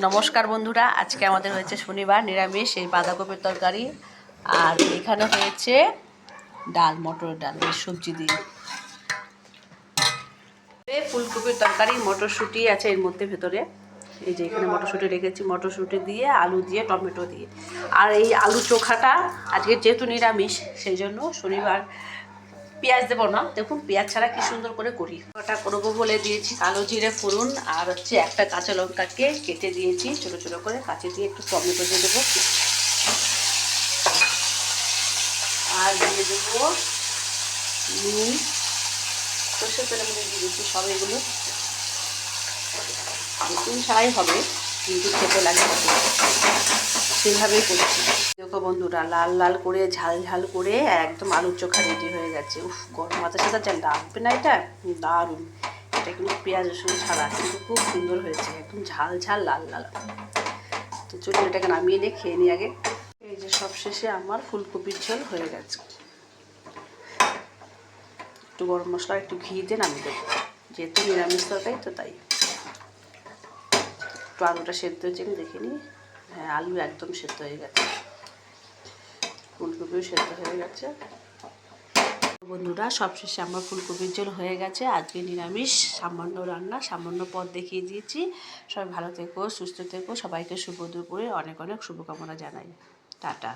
নমস্কার বন্ধুরা, আজকে আমাদের হয়েছে শনিবার নিরামিষ এই বাঁধাকপির তরকারি। আর এখানে হয়েছে ডাল, মটরের ডাল এই সবজি দিয়ে। ফুলকপির তরকারি, মটরশুঁটি আছে এর মধ্যে ভেতরে। এই যে এখানে মটরশুঁটি রেখেছি, মটরশুঁটি দিয়ে, আলু দিয়ে, টমেটো দিয়ে। আর এই আলু চোখাটা আজকে যেহেতু নিরামিষ সেই জন্য শনিবার পেঁয়াজ দেবো না। দেখুন পেঁয়াজ ছাড়া কি সুন্দর করে করি। ওটা করবো বলে দিয়েছি কালো জিরে ফোড়ন, আর হচ্ছে একটা কাঁচা লঙ্কাকে কেটে দিয়েছি ছোটো ছোটো করে, কাঁচে দিয়ে একটু টমেটো দিয়ে দেবো। আর দিয়ে দেবো নুন, সর্ষের তেলের মধ্যে দিয়ে দিচ্ছি সব। এগুলো নতুন ছাড়াই হবে, কিন্তু খেতে লাগে সেভাবেই করছি। দেখো বন্ধুরা, লাল লাল করে ঝাল ঝাল করে একদম আলুর চোখা রেডি হয়ে গেছে। উফ, গরম ভাতের সাথে যা লাগবে না এটা, দারুণ। এটা কিন্তু পেঁয়াজ রসুন ছাড়া, কিন্তু খুব সুন্দর হয়েছে, একদম ঝাল ঝাল লাল লাল। তো চলুন এটাকে নামিয়ে নিয়ে খেয়ে নিই আগে। এই যে সবশেষে আমার ফুলকপির ঝোল হয়ে গেছে। একটু গরম মশলা একটু ঘি দিয়ে নামিয়ে দেবো, যেহেতু নিরামিষ তরকারি তো তাই। একটু আলুটা সেদ্ধ হয়েছে আমি দেখে নিই। হ্যাঁ, আলু একদম সেদ্ধ হয়ে গেছে, ফুলকপিও সেদ্ধ হয়ে গেছে। বন্ধুরা, সবশেষে আমার ফুলকপির ঝোল হয়ে গেছে। আজকে নিরামিষ, সামান্য রান্না, সামান্য পদ দেখিয়ে দিয়েছি। সবাই ভালো থেকো, সুস্থ থেকো, সবাইকে শুভ দুপুরে অনেক অনেক শুভকামনা জানাই। টাটা।